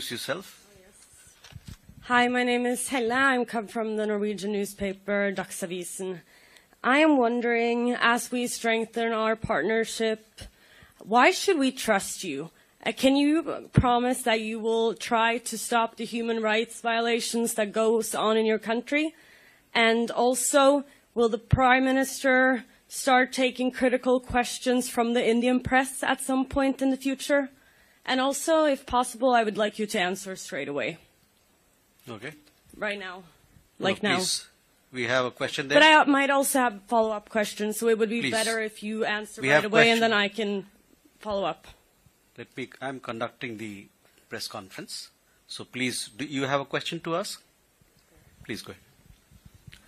Yourself. Hi, my name is Helle. I come from the Norwegian newspaper Dagsavisen. I am wondering, as we strengthen our partnership, why should we trust you? Can you promise that you will try to stop the human rights violations that goes on in your country? And also, will the Prime Minister start taking critical questions from the Indian press at some point in the future? And also, if possible, I would like you to answer straight away. Okay. Right now. Please. We have a question there. But I might also have follow-up questions, so it would be better if you answer right away and then I can follow up. I'm conducting the press conference. So please, do you have a question to ask? Please go ahead.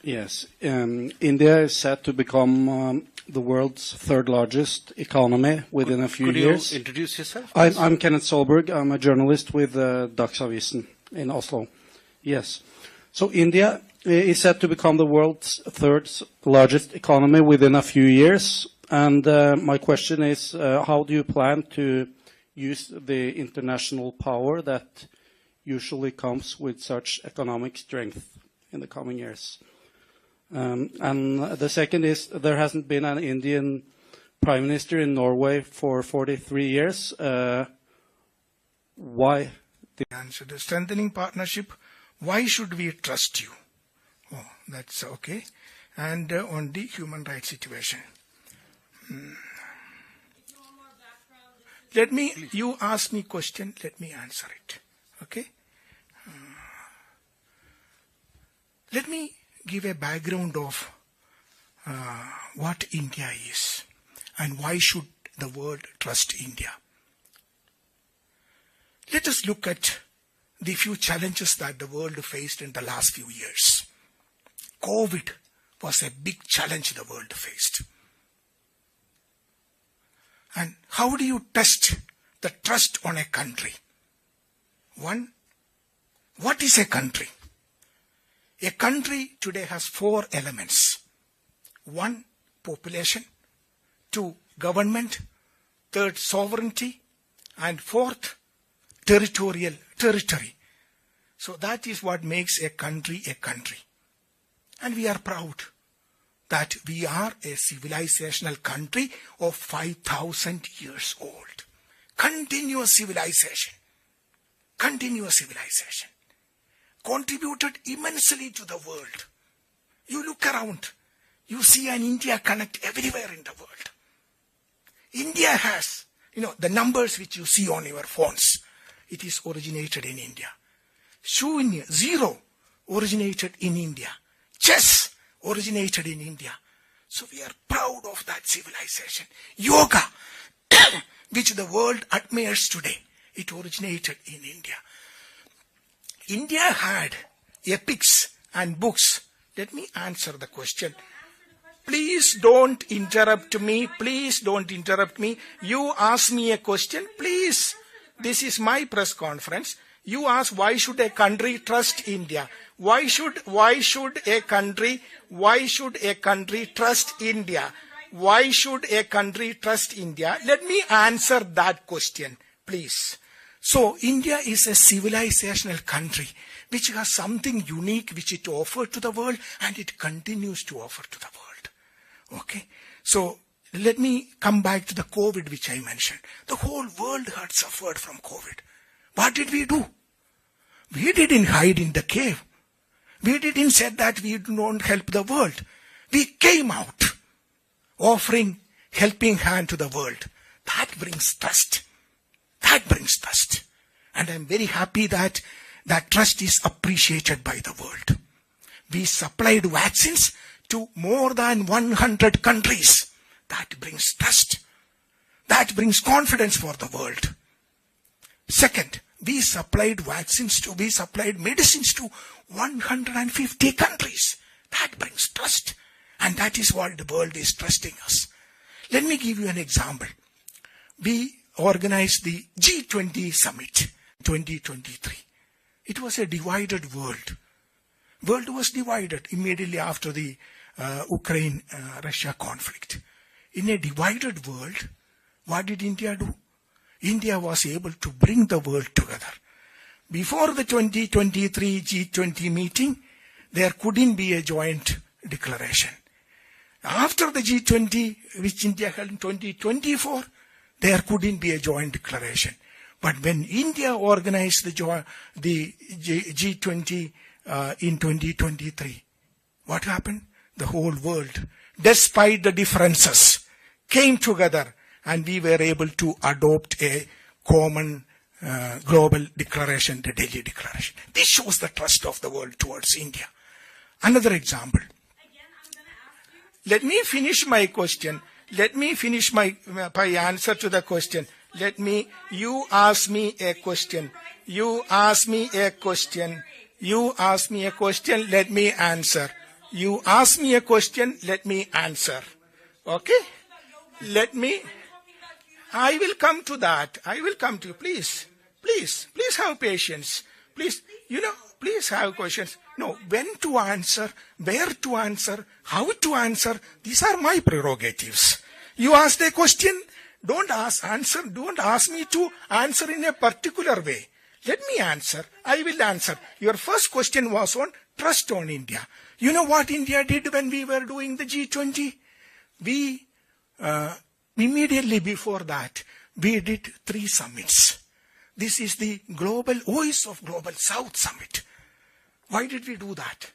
Yes. India is set to become the world's third largest economy within a few years. Could you introduce yourself? I'm Kenneth Solberg. I'm a journalist with Dagsavisen in Oslo. Yes. So India is set to become the world's third largest economy within a few years. And my question is, how do you plan to use the international power that usually comes with such economic strength in the coming years? And the second is, there hasn't been an Indian prime minister in Norway for 43 years. Why? Answer the strengthening partnership. Why should we trust you? Oh, that's okay. And on the human rights situation. You ask me question, let me answer it. Okay? Let me give a background of what India is and why should the world trust India. Let us look at the few challenges that the world faced in the last few years. COVID was a big challenge the world faced. And how do you test the trust on a country? One, what is a country? A country today has 4 elements. 1, population. 2, government. 3rd, sovereignty. And 4th, territory. So that is what makes a country a country. And we are proud that we are a civilizational country of 5,000 years old. Continuous civilization. Contributed immensely to the world. You look around, you see an India connect everywhere in the world. India has, the numbers which you see on your phones, it is originated in India. Shunya, 0, originated in India. Chess, originated in India. So we are proud of that civilization. Yoga, which the world admires today, it originated in India. India had epics and books. Let me answer the question. Please don't interrupt me. You ask me a question, please. This is my press conference. You ask, why should a country trust India? Why should a country trust India? Why should a country trust India? Let me answer that question, please. So, India is a civilizational country which has something unique which it offered to the world and it continues to offer to the world. Okay? So, let me come back to the COVID which I mentioned. The whole world had suffered from COVID. What did we do? We didn't hide in the cave. We didn't say that we don't help the world. We came out offering helping hand to the world. That brings trust. And I'm very happy that that trust is appreciated by the world. We supplied vaccines to more than 100 countries. That brings trust. That brings confidence for the world. Second, we supplied medicines to 150 countries. That brings trust. And that is what the world is trusting us. Let me give you an example. We organized the G20 summit 2023. It was a divided world. World was divided immediately after the Ukraine-Russia conflict. In a divided world, what did India do? India was able to bring the world together. before the 2023 G20 meeting, there couldn't be a joint declaration. After the G20, which India held in 2024, there couldn't be a joint declaration. But when India organized the G20 in 2023, what happened? The whole world, despite the differences, came together and we were able to adopt a common global declaration, the Delhi Declaration. This shows the trust of the world towards India. Another example. Let me finish my question. Let me finish my answer to the question. You ask me a question. You ask me a question. You ask me a question, let me answer. You ask me a question, let me answer. Okay? I will come to that. I will come to you. Please have patience. Please have questions. No, when to answer, where to answer, how to answer, these are my prerogatives. You asked a question, don't ask me to answer in a particular way. Let me answer. I will answer. Your first question was on trust on India. You know what India did when we were doing the G20? We, immediately before that, we did 3 summits. This is the Voice of Global South Summit. Why did we do that?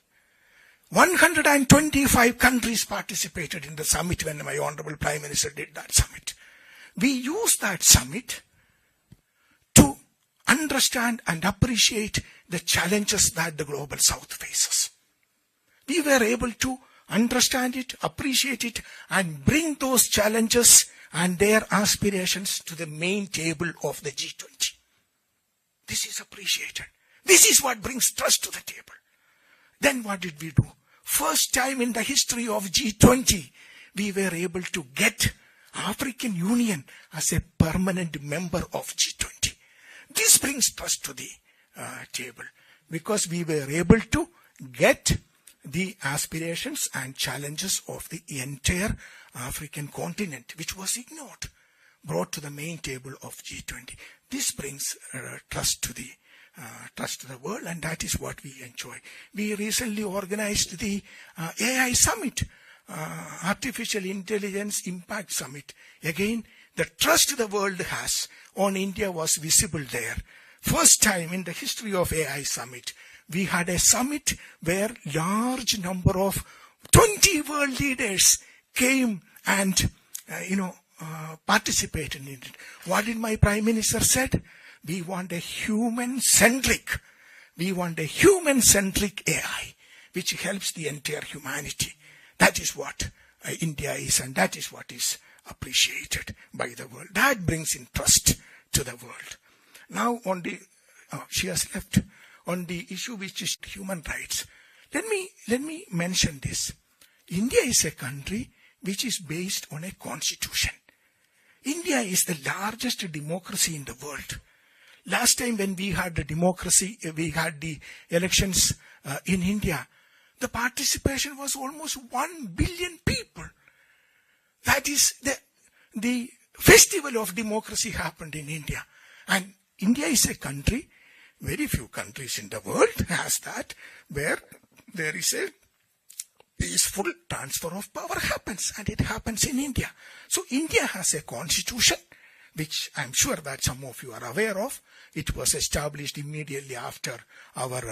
125 countries participated in the summit when my Honorable Prime Minister did that summit. We used that summit to understand and appreciate the challenges that the Global South faces. We were able to understand it, appreciate it, and bring those challenges and their aspirations to the main table of the G20. This is appreciated. This is what brings trust to the table. Then what did we do? First time in the history of G20, we were able to get African Union as a permanent member of G20. This brings trust to the table because we were able to get the aspirations and challenges of the entire African continent, which was ignored, brought to the main table of G20. This brings trust to the world, and that is what we enjoy. We recently organized the AI Summit, Artificial Intelligence Impact Summit. Again, the trust the world has on India was visible there. First time in the history of AI Summit, we had a summit where large number of 20 world leaders came and participated in it. What did my Prime Minister said? We want a human-centric AI, which helps the entire humanity. That is what India is, and that is what is appreciated by the world. That brings in trust to the world. Now she has left. On the issue which is human rights, let me mention this. India is a country which is based on a constitution. India is the largest democracy in the world. Last time when we had the democracy, we had the elections in India, the participation was almost 1 billion people. That is the festival of democracy happened in India. And India is a country, very few countries in the world has that, where there is a peaceful transfer of power happens, and it happens in India. So India has a constitution, which I'm sure that some of you are aware of. It was established immediately after our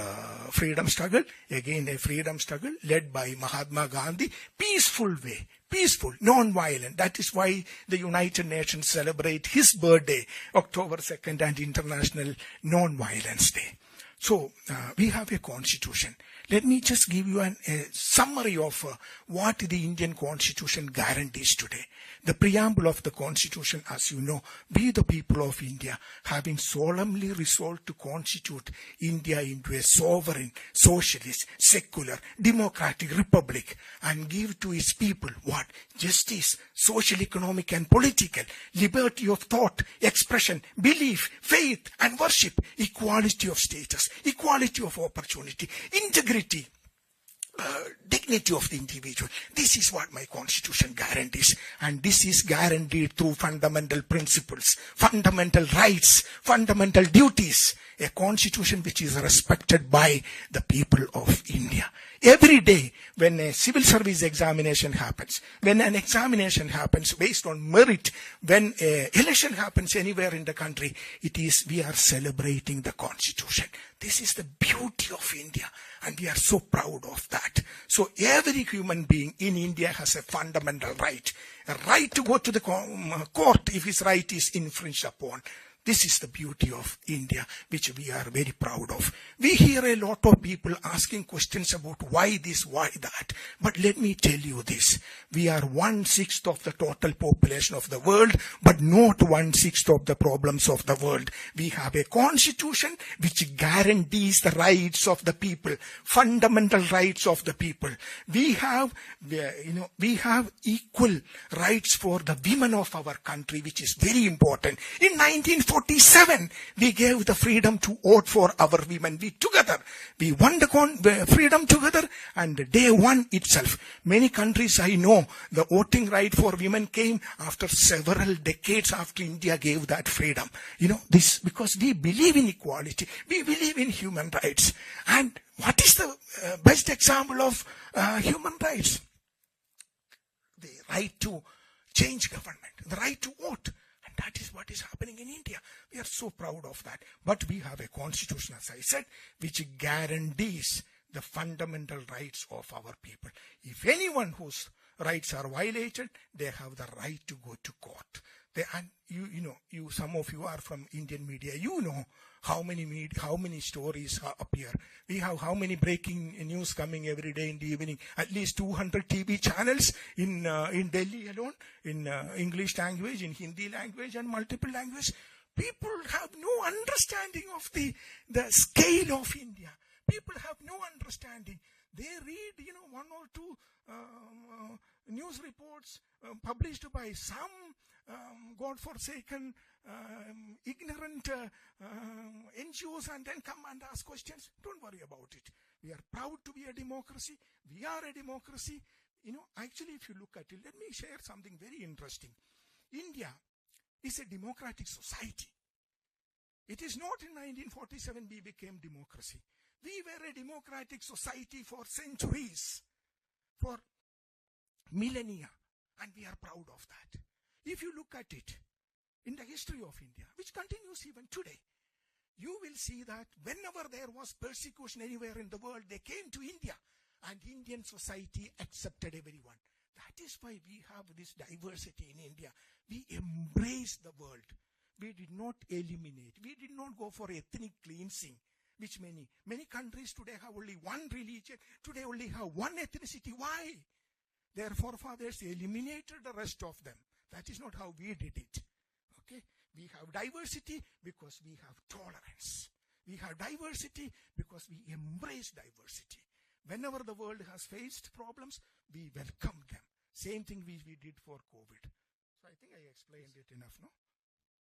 freedom struggle. Again, a freedom struggle led by Mahatma Gandhi. Peaceful way. Peaceful, non-violent. That is why the United Nations celebrate his birthday, October 2nd, and International Non-Violence Day. So, we have a constitution. Let me just give you a summary of what the Indian constitution guarantees today. The preamble of the constitution, as you know, we the people of India, having solemnly resolved to constitute India into a sovereign, socialist, secular, democratic republic, and give to its people what? Justice, social, economic, and political, liberty of thought, expression, belief, faith, and worship, equality of status, equality of opportunity, integrity, dignity of the individual. This is what my constitution guarantees, and this is guaranteed through fundamental principles, fundamental rights, fundamental duties, a constitution which is respected by the people of India. Every day when a civil service examination happens, when an examination happens based on merit, when an election happens anywhere in the country, we are celebrating the constitution. This is the beauty of India, and we are so proud of that. So every human being in India has a fundamental right, a right to go to the court if his right is infringed upon. This is the beauty of India, which we are very proud of. We hear a lot of people asking questions about why this, why that. But let me tell you this. We are 1/6 of the total population of the world, but not 1/6 of the problems of the world. We have a constitution which guarantees the rights of the people, fundamental rights of the people. We have equal rights for the women of our country, which is very important. In 1947, we gave the freedom to vote for our women. We won the freedom together, and day one itself. Many countries I know, the voting right for women came after several decades after India gave that freedom. This because we believe in equality. We believe in human rights. And what is the best example of human rights? The right to change government, the right to vote. That is what is happening in India. We are so proud of that. But we have a constitution, as I said, which guarantees the fundamental rights of our people. If anyone whose rights are violated, they have the right to go to court. Some of you are from Indian media. You know how many stories appear. We have how many breaking news coming every day in the evening. At least 200 TV channels in Delhi alone, in English language, in Hindi language, and multiple language. People have no understanding of the scale of India. People have no understanding. They read, one or two news reports published by some God-forsaken, ignorant NGOs, and then come and ask questions. Don't worry about it. We are proud to be a democracy. We are a democracy. Actually, if you look at it, let me share something very interesting. India is a democratic society. It is not in 1947 we became democracy. We were a democratic society for centuries, for millennia, and we are proud of that. If you look at it in the history of India, which continues even today, you will see that whenever there was persecution anywhere in the world, they came to India, and Indian society accepted everyone. That is why we have this diversity in India. We embrace the world. We did not eliminate. We did not go for ethnic cleansing, which many countries today have only one religion. Today only have one ethnicity. Why? Their forefathers eliminated the rest of them. That is not how we did it. Okay? We have diversity because we have tolerance. We have diversity because we embrace diversity. Whenever the world has faced problems, we welcome them. Same thing we did for COVID. So I think I explained it enough, no?